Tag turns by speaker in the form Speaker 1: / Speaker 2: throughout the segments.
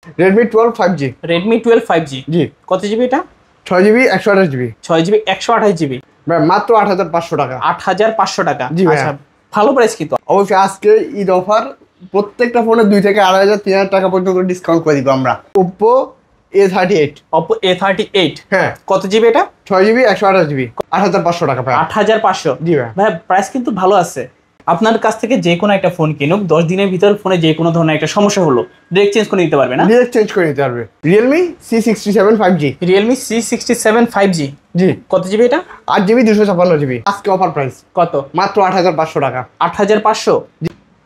Speaker 1: Redmi 12 5G।
Speaker 2: Redmi 12 5G
Speaker 1: জি।
Speaker 2: কত GB এটা?
Speaker 1: 6GB 128GB।
Speaker 2: 6GB 128GB
Speaker 1: ভাই মাত্র 8500 টাকা।
Speaker 2: 8500 টাকা।
Speaker 1: জি ভাইয়া।
Speaker 2: আচ্ছা, ভালো প্রাইস কিন্তু।
Speaker 1: অবশ্যই আজকে ঈদ অফার প্রত্যেকটা ফোনে 2 থেকে 2500 3000 টাকা পর্যন্ত ডিসকাউন্ট করে দিব আমরা। Oppo A38।
Speaker 2: Oppo A38
Speaker 1: হ্যাঁ।
Speaker 2: কত জিবি এটা?
Speaker 1: 6GB 128GB 8500 টাকা ভাই।
Speaker 2: 8500।
Speaker 1: জি ভাই।
Speaker 2: ভাই প্রাইস কিন্তু ভালো আছে। আপনার কাছ থেকে যে কোনো একটা ফোন কিনুক, 10 দিনের ভিতর ফোনে যে কোনো ধরনের একটা সমস্যা হলো ডিরেক্ট চেঞ্জ করে নিতে পারবে না?
Speaker 1: ডিরেক্ট চেঞ্জ করে নিতে পারবে। Realme C67 5G।
Speaker 2: Realme C67 5G
Speaker 1: জি।
Speaker 2: কত জিবি এটা?
Speaker 1: 8GB 256GB। আজকে অফার প্রাইস
Speaker 2: কত?
Speaker 1: মাত্র 8500 টাকা।
Speaker 2: 8500।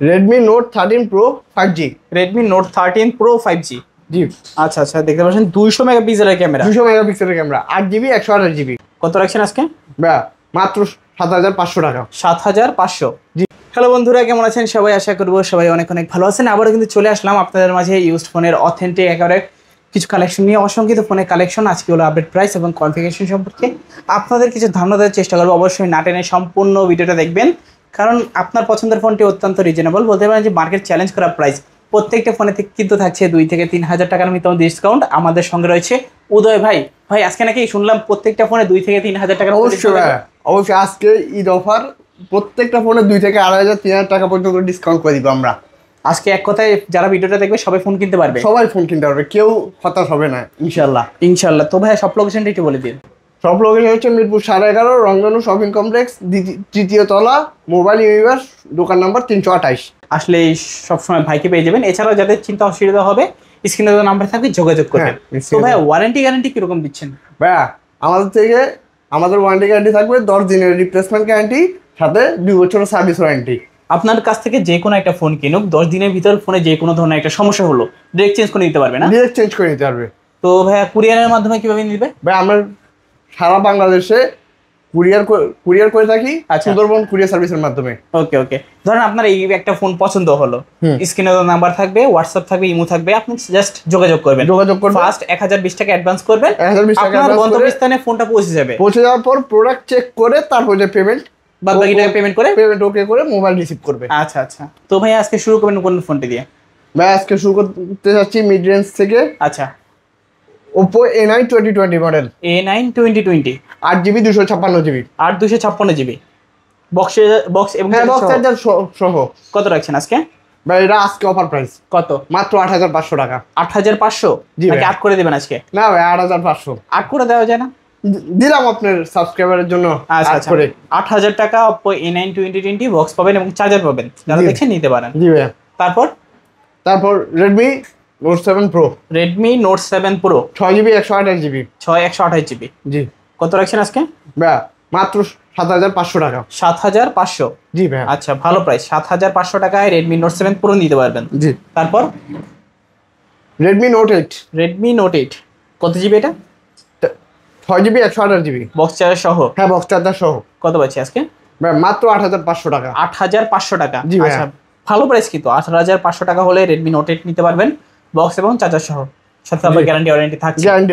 Speaker 1: Redmi Note 13 Pro 5G।
Speaker 2: Redmi Note 13 Pro 5G।
Speaker 1: জি।
Speaker 2: আচ্ছা আচ্ছা, দেখতে পাচ্ছেন 200 মেগাপিক্সেলের ক্যামেরা।
Speaker 1: 200 মেগাপিক্সেলের ক্যামেরা 8GB 128GB।
Speaker 2: কত রাখছেন আজকে?
Speaker 1: ভাই মাত্র 7500 টাকা।
Speaker 2: 7500।
Speaker 1: জি।
Speaker 2: হ্যালো বন্ধুরা, কেমন আছেন সবাই? আশা করবো সবাই অনেক অনেক ভালো আছেন। আবারও কিন্তু চলে আসলাম আপনাদের মাঝে ইউজড ফোনের অথেন্টিক একেবারে কিছু কালেকশন নিয়ে। অসংখ্যিত ফোনের কালেকশন আজকে হলো আপডেট প্রাইস এবং কনফিগারেশন সম্পর্কে আপনাদের কিছু ধারণা দেওয়ার চেষ্টা করবো। অবশ্যই না টেনে সম্পূর্ণ ভিডিওটা দেখবেন, কারণ আপনার পছন্দের ফোনটি অত্যন্ত রিজনেবল, বলতে পারেন যে মার্কেট চ্যালেঞ্জ করা প্রাইস। প্রত্যেকটা ফোনে কিন্তু থাকছে 2 থেকে 3000 টাকার মতো ডিসকাউন্ট। আমাদের সঙ্গে রয়েছে উদয় ভাই। ভাই আজকে নাকি শুনলাম প্রত্যেকটা ফোনে 2 থেকে 3000 টাকার।
Speaker 1: অবশ্যই ভাই, অবশ্যই আজকে ঈদ অফার প্রত্যেকটা ফোনে 2 থেকে 2500 3000 টাকা পর্যন্ত ডিসকাউন্ট করে দিব আমরা।
Speaker 2: আজকে এক কথায় যারা ভিডিওটা দেখবে সবাই ফোন কিনতে পারবে,
Speaker 1: সবাই ফোন কিনতে পারবে, কেউ হতাশ হবে না ইনশাআল্লাহ।
Speaker 2: ইনশাআল্লাহ। তো ভাই সব লোকেশনটা একটু বলে দিন।
Speaker 1: সব লোকেশন হচ্ছে মিরপুর 11.5 রংধনু শপিং কমপ্লেক্স, তৃতীয় তলা, মোবাইল ইউনিভার্স, দোকান নাম্বার 328।
Speaker 2: আসলে সবসময় ভাইকে পেয়ে যাবেন। এছাড়াও যাদের চিন্তা অসুবিধা হবে স্ক্রিনে তো নাম্বার থাকবে, যোগাযোগ করবেন। তো ভাই ওয়ারেন্টি গ্যারান্টি কিরকম দিচ্ছেন?
Speaker 1: ভাইয়া আমাদের ওয়ারেন্টি গ্যারান্টি থাকবে 10 দিনের রিপ্লেসমেন্ট গ্যারান্টি, সাথে 2 বছরের সার্ভিস ওয়ারেন্টি।
Speaker 2: আপনার কাছ থেকে যে কোনো একটা ফোন কিনুক, 10 দিনের ভিতর ফোনে যে কোনো ধরনের একটা সমস্যা হলো ডিরেক্ট চেঞ্জ করে নিতে পারবে না?
Speaker 1: ডিরেক্ট চেঞ্জ করে নিতে পারবে।
Speaker 2: তো ভাইয়া কুরিয়ারের মাধ্যমে কিভাবে নিবে?
Speaker 1: ভাই আমরা সারা বাংলাদেশে কুরিয়ার করে থাকি, সুন্দরবন কুরিয়ার সার্ভিসের মাধ্যমে।
Speaker 2: ওকে ওকে। ধরেন আপনার এই একটা ফোন পছন্দ হলো, স্ক্রিনে নাম্বার থাকবে, হোয়াটসঅ্যাপ থাকবে, ইমো থাকবে, আপনি জাস্ট যোগাযোগ করবেন। ফার্স্ট 1020 টাকা অ্যাডভান্স করবেন,
Speaker 1: 1020 টাকা
Speaker 2: আপনার গন্তব্যস্থানে ফোনটা পৌঁছে যাবে।
Speaker 1: পৌঁছে যাওয়ার পর প্রোডাক্ট চেক করে তারপর যে পেমেন্ট
Speaker 2: বাদ বাকি টাকা পেমেন্ট
Speaker 1: ওকে করে মোবাইল রিসিভ করবে।
Speaker 2: আচ্ছা আচ্ছা। তো ভাই আজকে শুরু করবেন কোন ফোনটি দিয়ে?
Speaker 1: ভাই আজকে শুরু করতে যাচ্ছি মিড রেঞ্জ থেকে।
Speaker 2: আচ্ছা,
Speaker 1: Oppo A9 2020 model.
Speaker 2: A9 2020
Speaker 1: 8GB 256GB।
Speaker 2: 256GB box এবং
Speaker 1: বক্স চার্জার সহ।
Speaker 2: কত রাখছেন আজকে?
Speaker 1: ভাই এটা আজকে অফার প্রাইস
Speaker 2: কত?
Speaker 1: মাত্র 8500 টাকা।
Speaker 2: 8500?
Speaker 1: জি ভাই।
Speaker 2: 8 করে দিবেন আজকে?
Speaker 1: না ভাই 8500।
Speaker 2: 8 করে দেওয়া যায় না?
Speaker 1: দিলাম আপনার সাবস্ক্রাইবারের জন্য।
Speaker 2: আচ্ছা করে 8000 টাকা Oppo A9 2020 বক্স পাবেন এবং চার্জার পাবেন, যারা দেখছেন নিতে পারেন।
Speaker 1: জি ভাই।
Speaker 2: তারপর
Speaker 1: Redmi Note 7 Pro।
Speaker 2: Redmi Note 7 Pro
Speaker 1: 6GB 128GB।
Speaker 2: 128GB।
Speaker 1: জি।
Speaker 2: কত রাখছেন আজকে?
Speaker 1: ভাই মাত্র 7500 টাকা।
Speaker 2: 7500?
Speaker 1: জি ভাই।
Speaker 2: আচ্ছা, ভালো প্রাইস। 7500 টাকায় Redmi Note 7 Pro নিতে পারবেন।
Speaker 1: জি।
Speaker 2: তারপর
Speaker 1: Redmi Note 8।
Speaker 2: Redmi Note 8 কত জিবি এটা?
Speaker 1: 6GB 128GB।
Speaker 2: বক্স চার্জার সহ?
Speaker 1: হ্যাঁ, বক্স চার্জার সহ।
Speaker 2: কত পাচ্ছি আজকে?
Speaker 1: ভাই মাত্র 8500 টাকা।
Speaker 2: 8500 টাকা।
Speaker 1: জি ভাই।
Speaker 2: আচ্ছা, ভালো প্রাইস কিন্তু। 8500 টাকা হলে Redmi Note 8 নিতে পারবেন, বক্স এবং চার্জার সহ। সাথে আবার গ্যারান্টি ওয়ারেন্টি থাকছে।
Speaker 1: গ্যারান্টি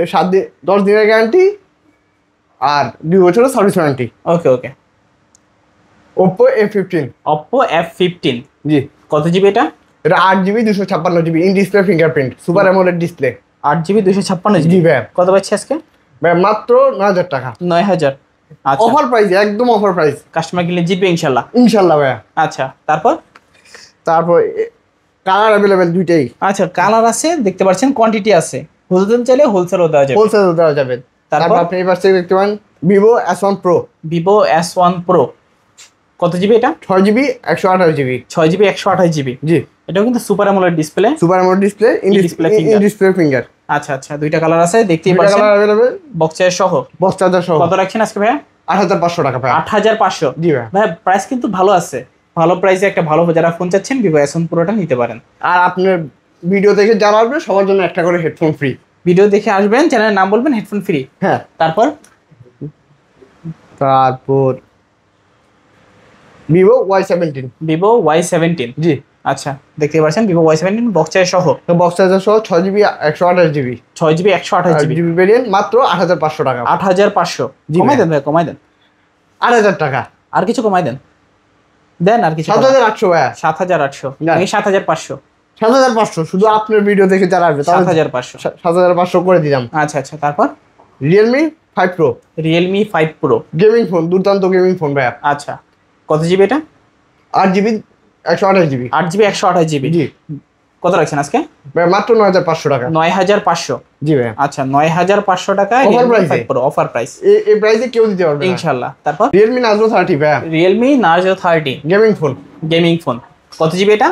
Speaker 1: 10 দিনের গ্যারান্টি আর 2 বছরের সার্ভিস ওয়ারেন্টি।
Speaker 2: ওকে ওকে।
Speaker 1: Oppo A15।
Speaker 2: Oppo F15
Speaker 1: জি।
Speaker 2: কত জিবি এটা?
Speaker 1: এটা 8GB 256GB in display fingerprint super AMOLED display.
Speaker 2: 8GB 256GB।
Speaker 1: জি ভাই।
Speaker 2: কত পাচ্ছি আজকে?
Speaker 1: ভাই মাত্র 9000 টাকা।
Speaker 2: 9000। আচ্ছা,
Speaker 1: অফার প্রাইস, একদম অফার প্রাইস।
Speaker 2: কাস্টমার কিনলে জিতবে ইনশাআল্লাহ।
Speaker 1: ইনশাআল্লাহ ভাই।
Speaker 2: আচ্ছা, তারপর
Speaker 1: কালার अवेलेबल দুইটাই।
Speaker 2: আচ্ছা, কালার আছে দেখতে পাচ্ছেন, কোয়ান্টিটি আছে। হোলসেল চাইলে হোলসেলও দেওয়া যাবে।
Speaker 1: হোলসেল দেওয়া যাবে। তারপর আপনি এবার দেখতে পান Vivo S1 Pro।
Speaker 2: Vivo S1 Pro কত জিবি এটা?
Speaker 1: 6GB 128GB।
Speaker 2: 6GB 128GB।
Speaker 1: জি।
Speaker 2: এটাও কিন্তু super AMOLED display.
Speaker 1: Super AMOLED display in display finger.
Speaker 2: আচ্ছা আচ্ছা, দুইটা কালার আছে দেখতেই পাচ্ছেন।
Speaker 1: কালার अवेलेबल,
Speaker 2: বক্স চার্জার সহ।
Speaker 1: বক্স চার্জার সহ।
Speaker 2: কত রাখছেন আজকে ভাইয়া?
Speaker 1: 8500 টাকা ভাই।
Speaker 2: 8500?
Speaker 1: জি ভাই।
Speaker 2: ভাই প্রাইস কিন্তু ভালো আছে। ভালো প্রাইসে একটা ভালো যারা ফোন চাচ্ছেন Vivo S1 Proটা নিতে পারেন।
Speaker 1: আর আপনার ভিডিও দেখে যারা আসবে সবার জন্য একটা করে হেডফোন ফ্রি।
Speaker 2: ভিডিও দেখে আসবেন, চ্যানেলের নাম বলবেন, হেডফোন ফ্রি।
Speaker 1: হ্যাঁ।
Speaker 2: তারপর
Speaker 1: Vivo Y17।
Speaker 2: Vivo Y17।
Speaker 1: জি।
Speaker 2: আচ্ছা, দেখতে পাচ্ছেন Vivo Y17 বক্স চার্জার সহ।
Speaker 1: বক্স চার্জার সহ 6GB 128GB।
Speaker 2: 6GB 128GB
Speaker 1: variant মাত্র 8500 টাকা।
Speaker 2: 8500? কমাই দেন ভাই, কমাই দেন।
Speaker 1: 8000 টাকা।
Speaker 2: আর কিছু কমাই দেন। দেন আর কিছু।
Speaker 1: 7800 ভাই।
Speaker 2: 7800 নাকি 7500?
Speaker 1: 7,500 শুধু আপনার ভিডিও দেখে যারা আসবে
Speaker 2: 7,500।
Speaker 1: 7,500 করে দিলাম।
Speaker 2: আচ্ছা আচ্ছা, তারপর
Speaker 1: Realme 5 pro,
Speaker 2: Realme 5 pro,
Speaker 1: gaming phone, দুর্দান্ত গেমিং ফোন ভাইয়া।
Speaker 2: আচ্ছা কত জিবি এটা?
Speaker 1: 8GB 128GB।
Speaker 2: 8GB 128GB।
Speaker 1: জি
Speaker 2: কত রাখছেন আজকে?
Speaker 1: ভাইয়া মাত্র 9,500 টাকা।
Speaker 2: 9,500।
Speaker 1: জি ভাইয়া,
Speaker 2: আচ্ছা 9,500 টাকা
Speaker 1: Offer
Speaker 2: Realme
Speaker 1: price
Speaker 2: 5 Pro, offer price
Speaker 1: এই প্রাইসে কেউ দিতে পারবে না
Speaker 2: ইনশাআল্লাহ। তারপর
Speaker 1: রিয়েলমি নার্জো 30 ভাইয়া,
Speaker 2: Realme Narzo 30
Speaker 1: gaming phone,
Speaker 2: gaming phone. কত জিবি এটা?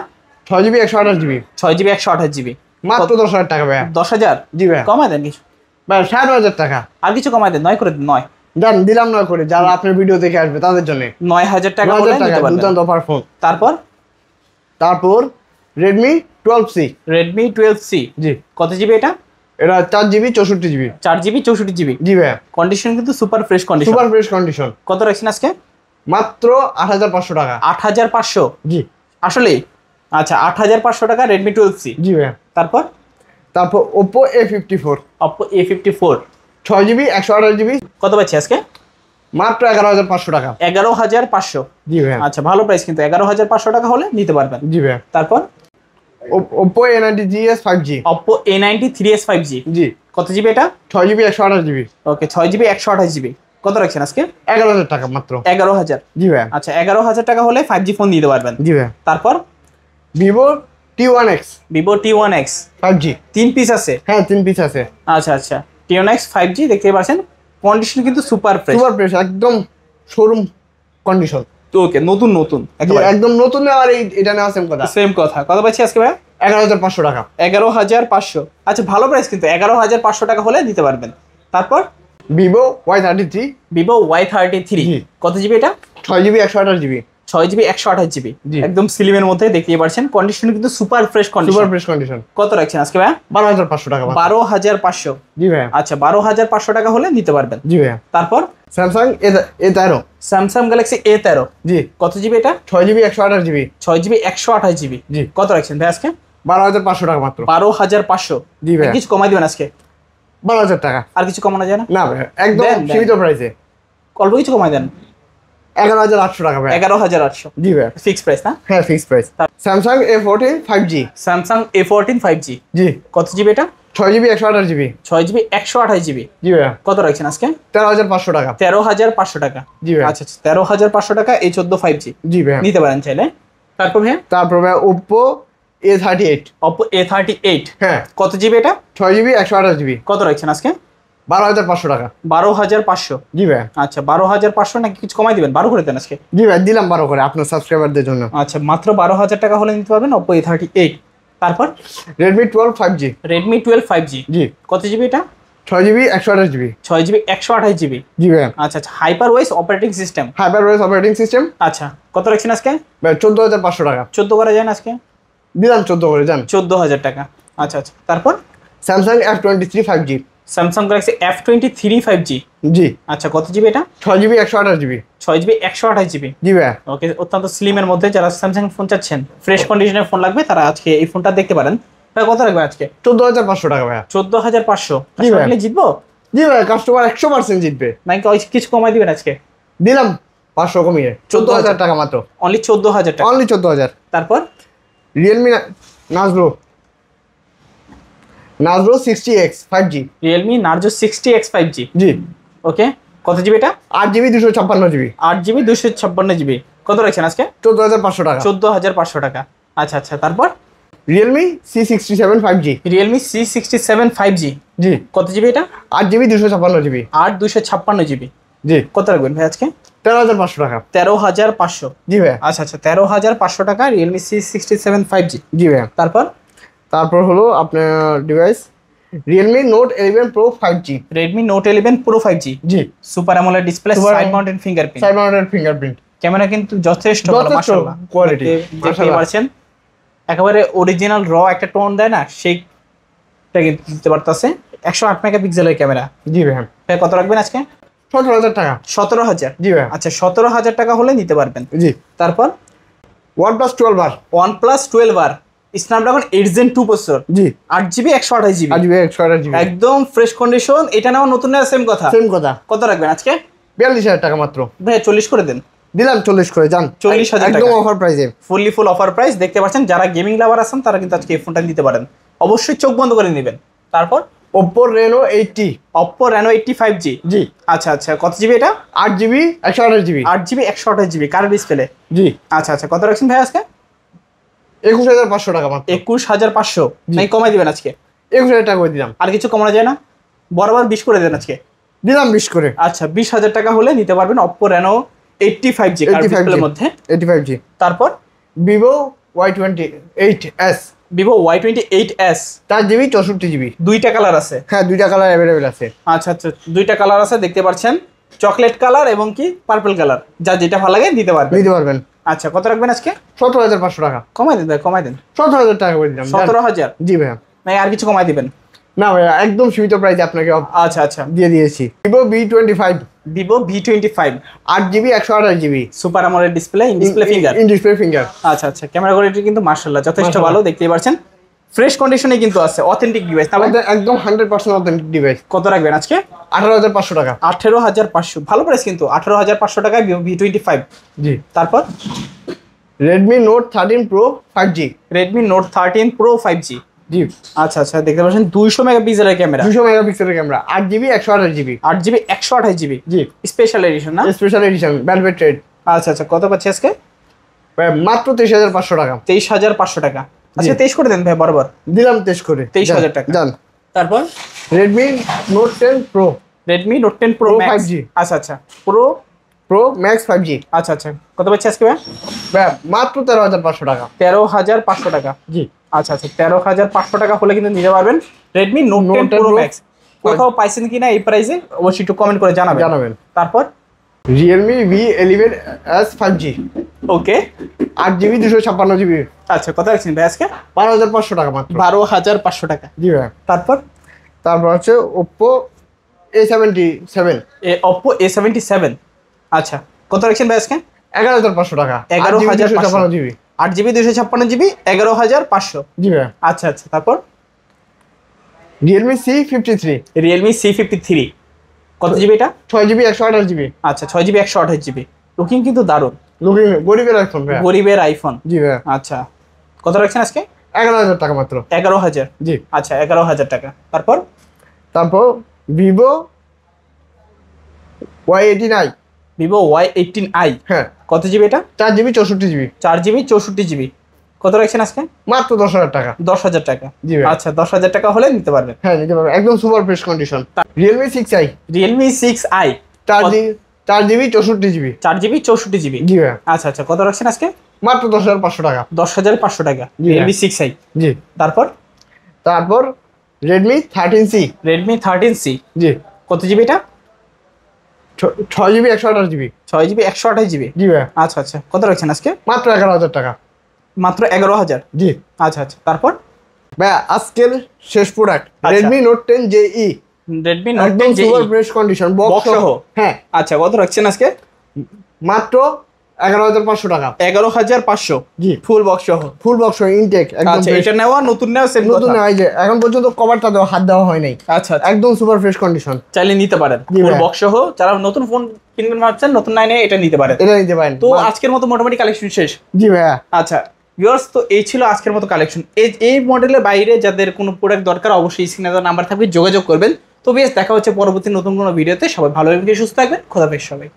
Speaker 1: 6GB 128GB,
Speaker 2: 6GB 128GB।
Speaker 1: মাত্র 10,000 টাকা ভাইয়া।
Speaker 2: 10,000?
Speaker 1: জি ভাইয়া,
Speaker 2: কমায় দেন কিছু,
Speaker 1: ভাই 60,000 টাকা।
Speaker 2: আর কিছু কমায় দেন, 9 করে দেন। 9
Speaker 1: জান দিলাম না করে, যারা আপনার ভিডিও দেখে আসবে তাদের জন্য
Speaker 2: 9,000 টাকা হলে
Speaker 1: 9,000 টাকা
Speaker 2: নিতে পারবেন।
Speaker 1: দুর্দান্ত অফার ফোন।
Speaker 2: তারপর
Speaker 1: রেডমি 12C।
Speaker 2: Redmi 12C।
Speaker 1: জি,
Speaker 2: কত জিবি এটা?
Speaker 1: এটা 4GB 64GB।
Speaker 2: 4GB 64GB।
Speaker 1: জি ভাইয়া,
Speaker 2: কন্ডিশন কিন্তু super fresh condition.
Speaker 1: Super fresh condition.
Speaker 2: কত রাখছেন আজকে?
Speaker 1: মাত্র 8,500 টাকা।
Speaker 2: 8,500?
Speaker 1: জি
Speaker 2: আসলে আচ্ছা 8,500 টাকা Redmi 12C।
Speaker 1: জি ভাইয়া,
Speaker 2: তারপর
Speaker 1: Oppo A54,
Speaker 2: Oppo A54
Speaker 1: 6GB 128GB,
Speaker 2: কত পাচ্ছি আজকে?
Speaker 1: মাত্র 11,500 টাকা।
Speaker 2: 11,500।
Speaker 1: জি ভাইয়া,
Speaker 2: আচ্ছা ভালো প্রাইস কিন্তু, 11,500 টাকা হলে নিতে পারবেন।
Speaker 1: জি ভাইয়া,
Speaker 2: তারপর
Speaker 1: Oppo A90GS 5G।
Speaker 2: Oppo A90 5G।
Speaker 1: জি,
Speaker 2: কত জিবি এটা?
Speaker 1: 6GB 128GB,
Speaker 2: ওকে 6GB 128GB। কত রাখছেন আজকে?
Speaker 1: 11,000 টাকা মাত্র।
Speaker 2: 11,000।
Speaker 1: জি ভাইয়া,
Speaker 2: আচ্ছা 11,000 টাকা হলে 5G ফোন নিতে পারবেন।
Speaker 1: জি ভাইয়া,
Speaker 2: তারপর
Speaker 1: Vivo T1X
Speaker 2: Vivo T1X
Speaker 1: 5G।
Speaker 2: 3 piece আছে।
Speaker 1: হ্যাঁ 3 পিস আছে।
Speaker 2: আচ্ছা আচ্ছা T1X 5G দেখতে পাচ্ছেন, কন্ডিশন কিন্তু সুপার ফ্রেশ।
Speaker 1: সুপার ফ্রেশ, একদম শোরুম কন্ডিশন।
Speaker 2: ওকে নতুন নতুন একেবারে
Speaker 1: একদম নতুন। আর এটা নেওয়া সেম কথা।
Speaker 2: সেম কথা। কত পাচ্ছি আজকে ভাই?
Speaker 1: 11,500 টাকা।
Speaker 2: 11,500। আচ্ছা ভালো প্রাইস কিন্তু, 11,500 টাকা হলে নিতে পারবেন। তারপর
Speaker 1: Vivo Y33,
Speaker 2: Vivo Y33
Speaker 1: জি।
Speaker 2: কত জিবি এটা?
Speaker 1: 6GB 128GB।
Speaker 2: 6GB 128GB।
Speaker 1: জি।
Speaker 2: একদম স্লিমের মধ্যে দেখতে পাচ্ছেন, কন্ডিশন কিন্তু super fresh condition.
Speaker 1: Super fresh condition.
Speaker 2: কত রাখছেন আজকে ভাই?
Speaker 1: 12,500 টাকা।
Speaker 2: 12,500।
Speaker 1: জি ভাইয়া,
Speaker 2: আচ্ছা 12,500 টাকা হলে নিতে পারবেন।
Speaker 1: জি ভাইয়া,
Speaker 2: তারপর
Speaker 1: Samsung A13,
Speaker 2: Samsung Galaxy A13
Speaker 1: জি,
Speaker 2: কত জিবি এটা?
Speaker 1: 6GB 128GB।
Speaker 2: 6GB 128GB।
Speaker 1: জি,
Speaker 2: কত রাখছেন ভাই আজকে?
Speaker 1: 12,500 টাকা মাত্র।
Speaker 2: 12,500।
Speaker 1: জি ভাইয়া,
Speaker 2: কিছু কমাই দিবেন আজকে?
Speaker 1: 12,000 টাকা।
Speaker 2: আর কিছু কমানো যায় না?
Speaker 1: না ভাইয়া, একদম
Speaker 2: দেন, দেন।
Speaker 1: সীমিত প্রাইসে।
Speaker 2: অল্প কিছু কমাই দেন।
Speaker 1: 11,800 টাকা ভাইয়া।
Speaker 2: 11,800
Speaker 1: জি ভাইয়া,
Speaker 2: ফিক্স প্রাইস না?
Speaker 1: হ্যাঁ fix price. Samsung A14 5G।
Speaker 2: Samsung A14 5G
Speaker 1: জি,
Speaker 2: কত জিবি এটা?
Speaker 1: 6GB 128GB।
Speaker 2: 6GB 128GB।
Speaker 1: জি ভাইয়া,
Speaker 2: কত রাখছেন আজকে?
Speaker 1: 13,500 টাকা।
Speaker 2: 13,500 টাকা।
Speaker 1: জি ভাইয়া,
Speaker 2: আচ্ছা 13,500 টাকা এই 14 5G
Speaker 1: জি ভাইয়া।
Speaker 2: নিতে পারেন চাইলে। তারপর ভাইয়া
Speaker 1: তারপর ভাইয়া Oppo A38,
Speaker 2: Oppo A38
Speaker 1: হ্যাঁ
Speaker 2: কত জিবি এটা?
Speaker 1: 6GB 128GB।
Speaker 2: কত রাখছেন আজকে?
Speaker 1: 12,500 টাকা।
Speaker 2: 12,500।
Speaker 1: জি ভাইয়া,
Speaker 2: আচ্ছা 12,500 নাকি কিছু কমাই দিবেন? 12 করে দেন আজকে।
Speaker 1: জি ভাই দিলাম 12 করে আপনার সাবস্ক্রাইবারদের জন্য।
Speaker 2: আচ্ছা মাত্র 12,000 টাকা হলে নিতে পারবেন Oppo A38। তারপর
Speaker 1: Redmi 12 5G।
Speaker 2: Redmi 12 5G
Speaker 1: জি,
Speaker 2: কত জিবি এটা?
Speaker 1: 6GB 128GB।
Speaker 2: 6GB 128GB।
Speaker 1: জি ভাইয়া,
Speaker 2: আচ্ছা আচ্ছা hyper OS operating system.
Speaker 1: HyperOS operating system.
Speaker 2: আচ্ছা কত রাখছেন আজকে?
Speaker 1: ভাই 14,500 টাকা।
Speaker 2: 14 করা যায় না আজকে?
Speaker 1: দিলাম 14 করে যান।
Speaker 2: 14,000 টাকা। আচ্ছা আচ্ছা তারপর
Speaker 1: Samsung F23 5G।
Speaker 2: Samsung Galaxy F23 5G।
Speaker 1: জি,
Speaker 2: আচ্ছা কত জিবি এটা?
Speaker 1: 6GB 128GB।
Speaker 2: 6GB 128GB।
Speaker 1: জি ভাইয়া,
Speaker 2: ওকে অত্যন্ত স্লিমের মধ্যে যারা স্যামসাং ফোন চাচ্ছেন, ফ্রেশ কন্ডিশনের ফোন লাগবে, তারা আজকে এই ফোনটা দেখতে পারেন। ভাই কত রাখবেন আজকে?
Speaker 1: 14,500 টাকা ভাইয়া।
Speaker 2: 14,500।
Speaker 1: জি ভাই।
Speaker 2: আসলে জিতবো
Speaker 1: জি ভাইয়া, কাস্টমার 100% জিতবে।
Speaker 2: নাকি ওই কিছু কমাই দিবেন আজকে?
Speaker 1: দিলাম 500 কমিয়ে 14,000 টাকা মাত্র।
Speaker 2: অনলি 14,000 টাকা।
Speaker 1: অনলি 14,000।
Speaker 2: তারপর
Speaker 1: Realme Narzo 60X 5G।
Speaker 2: Realme Narzo 60X 5G।
Speaker 1: জি,
Speaker 2: ওকে কত জিবি এটা?
Speaker 1: 8GB 256GB।
Speaker 2: 8GB 256GB। কত রাখছেন আজকে?
Speaker 1: 14,500 টাকা।
Speaker 2: 14,500 টাকা। আচ্ছা আচ্ছা তারপর
Speaker 1: Realme C67 5G।
Speaker 2: Realme C67 5G
Speaker 1: জি,
Speaker 2: কত জিবি এটা?
Speaker 1: 8GB 256GB।
Speaker 2: 8 256GB।
Speaker 1: জি,
Speaker 2: কত রাখবেন ভাই আজকে?
Speaker 1: 13,500 টাকা।
Speaker 2: 13,500।
Speaker 1: জি ভাইয়া,
Speaker 2: আচ্ছা আচ্ছা 13,500 টাকা Realme C67 5G।
Speaker 1: জি ভাইয়া। তারপর হলো আপনার device Realme Note 11 Pro 5G।
Speaker 2: Redmi Note 11 Pro 5G
Speaker 1: জি,
Speaker 2: super AMOLED display,
Speaker 1: Super
Speaker 2: side mounted fingerprint,
Speaker 1: side mounted fingerprint.
Speaker 2: Camera কিন্তু যথেষ্ট ভালো
Speaker 1: যথেষ্ট
Speaker 2: মাশাআল্লাহ।
Speaker 1: quality,
Speaker 2: দেখতে
Speaker 1: মাশাআল্লাহ।
Speaker 2: পাচ্ছেন একেবারে অরিজিনাল র একটা টোন দেয় না, সেইটা কিন্তু দিতে পারতাছে। 108 মেগাপিক্সেলের ক্যামেরা।
Speaker 1: জি ভাইয়া,
Speaker 2: ভাই কত রাখবেন আজকে?
Speaker 1: 17,000 টাকা।
Speaker 2: 17,000।
Speaker 1: জি ভাইয়া,
Speaker 2: আচ্ছা 17,000 টাকা হলে নিতে পারবেন।
Speaker 1: জি।
Speaker 2: তারপর
Speaker 1: OnePlus 12R।
Speaker 2: OnePlus 12R Snapdragon 8 Gen 2 processor,
Speaker 1: জি,
Speaker 2: 8GB 128GB,
Speaker 1: 8GB 128GB।
Speaker 2: একদম ফ্রেশ কন্ডিশন। এটা নাও নতুন না সেম কথা?
Speaker 1: সেম কথা।
Speaker 2: কত রাখবেন আজকে?
Speaker 1: 42,000 টাকা মাত্র।
Speaker 2: ভাই 40 করে দেন।
Speaker 1: দিলাম 40 করে যান
Speaker 2: 40,000 টাকা
Speaker 1: একদম অফার প্রাইসে,
Speaker 2: ফুল অফার প্রাইস। দেখতে পাচ্ছেন যারা গেমিং লাভার আছেন তারা কিন্তু আজকে এই ফোনটা নিতে পারেন, অবশ্যই চোখ বন্ধ করে নেবেন। তারপর
Speaker 1: Oppo Reno 80
Speaker 2: Oppo Reno 85G,
Speaker 1: জি
Speaker 2: আচ্ছা আচ্ছা কত জিবি এটা?
Speaker 1: 8GB 128GB
Speaker 2: 8GB 128GB কার ডিসপ্লে?
Speaker 1: জি
Speaker 2: আচ্ছা আচ্ছা কত রাখছেন ভাই আজকে?
Speaker 1: 21500 টাকা মাত্র।
Speaker 2: 21500 নাই কমাই দিবেন আজকে?
Speaker 1: 21000 টাকা করে দিলাম।
Speaker 2: আর কিছু কমানো যায় না? বরাবর 20 করে দেন আজকে।
Speaker 1: দিলাম 20 করে।
Speaker 2: আচ্ছা 20000 টাকা হলে নিতে পারবেন Oppo Reno 85G কার ডিসপ্লের মধ্যে।
Speaker 1: 85G
Speaker 2: তারপর
Speaker 1: Vivo Y28s
Speaker 2: Vivo Y28s
Speaker 1: 4GB 64GB,
Speaker 2: দুইটা কালার আছে।
Speaker 1: হ্যাঁ দুইটা কালার অ্যাভেলেবেল আছে।
Speaker 2: আচ্ছা আচ্ছা দুইটা কালার আছে দেখতে পাচ্ছেন, চকলেট কালার এবং কি পার্পল কালার, যা যেটা ভালো লাগে নিতে পারবেন।
Speaker 1: নিতে পারবেন।
Speaker 2: আচ্ছা কত রাখবেন আজকে?
Speaker 1: 17500 টাকা।
Speaker 2: কমাই দেন ভাই, কমাই দেন।
Speaker 1: 17000 টাকা করে দিলাম।
Speaker 2: 17000?
Speaker 1: জি ভাইয়া।
Speaker 2: নাই আর কিছু কমাই দিবেন?
Speaker 1: না ভাইয়া একদম সীমিত প্রাইসে আপনাকে
Speaker 2: আচ্ছা আচ্ছা
Speaker 1: দিয়ে দিয়েছি। Vivo V25
Speaker 2: Vivo V25
Speaker 1: 8GB 128GB
Speaker 2: super AMOLED display, in display finger.
Speaker 1: In display finger.
Speaker 2: আচ্ছা আচ্ছা ক্যামেরা কোয়ালিটি কিন্তু মাশাআল্লাহ যথেষ্ট ভালো, দেখতেই পাচ্ছেন ফ্রেশ কন্ডিশনে কিন্তু আছে, অথেন্টিক ডিভাইস। তাহলে
Speaker 1: একদম 100% অথেন্টিক ডিভাইস।
Speaker 2: কত রাখবেন আজকে?
Speaker 1: 18500 টাকা।
Speaker 2: 18500 ভালো প্রাইস কিন্তু, 18500 টাকায় Vivo V25।
Speaker 1: জি
Speaker 2: তারপর
Speaker 1: Redmi Note 13 Pro 5G
Speaker 2: Redmi Note 13 Pro 5G।
Speaker 1: জি
Speaker 2: আচ্ছা আচ্ছা দেখতে পাচ্ছেন 200 মেগাপিক্সেলের ক্যামেরা,
Speaker 1: 200 মেগাপিক্সেলের camera, 8GB 128GB
Speaker 2: 8GB 128GB
Speaker 1: জি
Speaker 2: স্পেশাল এডিশন না?
Speaker 1: Special edition velvet red.
Speaker 2: আচ্ছা আচ্ছা কত পাচ্ছি আজকে?
Speaker 1: মাত্র 23500 টাকা।
Speaker 2: 23500 টাকা। আচ্ছা 23 করে দেন ভাই বরাবর।
Speaker 1: দিলাম 23 করে।
Speaker 2: 23000 টাকা।
Speaker 1: জান।
Speaker 2: তারপর
Speaker 1: Redmi Note 10 Pro
Speaker 2: Redmi Note 10 Pro
Speaker 1: Pro
Speaker 2: Max
Speaker 1: 5G
Speaker 2: আচ্ছা আচ্ছা Pro
Speaker 1: Max 5G
Speaker 2: আচ্ছা আচ্ছা কত পাচ্ছি আজকে ভাই?
Speaker 1: মাত্র 13500 টাকা।
Speaker 2: 13500 টাকা।
Speaker 1: জি
Speaker 2: আচ্ছা আচ্ছা 13500 টাকা হলে কিন্তু নিতে পারবেন Redmi Note 10 Pro Max। কোথাও পাইছেন কিনা এই প্রাইসে অবশ্যই একটু কমেন্ট করে জানাবেন। তারপর
Speaker 1: Realme V11s 5G
Speaker 2: ওকে
Speaker 1: 8GB 256GB
Speaker 2: আচ্ছা কত রাখছেন ভাই আজকে?
Speaker 1: 12500 টাকা মাত্র।
Speaker 2: 12500 টাকা।
Speaker 1: জি ভাই।
Speaker 2: তারপর
Speaker 1: হচ্ছে Oppo A77
Speaker 2: Oppo A77 আচ্ছা কত রাখছেন ভাই আজকে?
Speaker 1: 11500 টাকা।
Speaker 2: 11500 8GB 256GB 11500।
Speaker 1: জি ভাই।
Speaker 2: আচ্ছা আচ্ছা তারপর
Speaker 1: Realme C53
Speaker 2: Realme C53 কত জিবি এটা?
Speaker 1: 6GB 128GB
Speaker 2: আচ্ছা 6GB 128GB লুকিং কিন্তু দারুণ,
Speaker 1: লুকিং গরিবের আইফোন ভাই।
Speaker 2: গরিবের আইফোন।
Speaker 1: জি ভাই।
Speaker 2: আচ্ছা কত রাখছেন আজকে?
Speaker 1: 11000 টাকা মাত্র।
Speaker 2: 11000
Speaker 1: জি
Speaker 2: আচ্ছা 11000 টাকা। তারপর
Speaker 1: Vivo Y89
Speaker 2: Vivo Y18i
Speaker 1: হ্যাঁ
Speaker 2: কত জিবি এটা?
Speaker 1: 4GB 64GB
Speaker 2: 4GB 64GB কত রাখছেন আজকে?
Speaker 1: মাত্র 10000 টাকা।
Speaker 2: 10000 টাকা।
Speaker 1: জি ভাই।
Speaker 2: আচ্ছা 10000 টাকা হলে নিতে পারবেন।
Speaker 1: হ্যাঁ নিতে পারবেন একদম super fresh condition. Realme 6i
Speaker 2: Realme 6i
Speaker 1: 4GB 64GB
Speaker 2: 4GB 64GB
Speaker 1: জি ভাই।
Speaker 2: আচ্ছা আচ্ছা কত রাখছেন আজকে?
Speaker 1: মাত্র 10500 টাকা।
Speaker 2: 10500 টাকা
Speaker 1: জি
Speaker 2: Realme 6i।
Speaker 1: জি
Speaker 2: তারপর
Speaker 1: Redmi 13C
Speaker 2: Redmi 13C
Speaker 1: জি
Speaker 2: কত জিবি এটা?
Speaker 1: 6GB 128GB
Speaker 2: 6GB 128GB
Speaker 1: জি ভাই।
Speaker 2: আচ্ছা আচ্ছা কত রাখছেন আজকে?
Speaker 1: মাত্র 11000 টাকা।
Speaker 2: মাত্র 11000
Speaker 1: জি
Speaker 2: আচ্ছা আচ্ছা তারপর
Speaker 1: ভাই আজকের শেষ প্রোডাক্ট
Speaker 2: আচ্ছা।
Speaker 1: Redmi Note 10 JE
Speaker 2: Redmi Note
Speaker 1: একদম
Speaker 2: 10
Speaker 1: super
Speaker 2: JE
Speaker 1: fresh condition box
Speaker 2: Box সহ?
Speaker 1: হ্যাঁ
Speaker 2: আচ্ছা কত রাখছেন আজকে?
Speaker 1: মাত্র 11500 টাকা।
Speaker 2: 11500
Speaker 1: জি
Speaker 2: ফুল বক্স সহ।
Speaker 1: ফুল বক্স ইনটেক একদম
Speaker 2: আচ্ছা এটা নেওয়া নতুন নেওয়া সেম
Speaker 1: নতুন
Speaker 2: কথা।
Speaker 1: এই যে এখন পর্যন্ত কভারটা দেওয়া হাত দেওয়া হয় নাই।
Speaker 2: আচ্ছা আচ্ছা
Speaker 1: একদম সুপার ফ্রেশ কন্ডিশন
Speaker 2: চাইলে নিতে পারেন
Speaker 1: জি
Speaker 2: ফুল
Speaker 1: ভাই।
Speaker 2: বক্স সহ, যারা নতুন ফোন কিনবেন ভাবছেন নতুন নাই নেই এটা নিতে পারেন।
Speaker 1: এটা নিতে পারেন।
Speaker 2: তো আজকের মতো মোটামুটি কালেকশন শেষ।
Speaker 1: জি ভাইয়া।
Speaker 2: আচ্ছা ভিউয়ার্স তো এই ছিল আজকের মতো কালেকশন। এই মডেলের বাইরে যাদের কোনো প্রোডাক্ট দরকার অবশ্যই স্ক্রিনে দেওয়া নাম্বার থাকবে যোগাযোগ করবেন। তো বেশ দেখা হচ্ছে পরবর্তী নতুন কোনো ভিডিওতে। সবাই ভালো এবং সুস্থ থাকবেন। খোদা হাফেজ সবাই।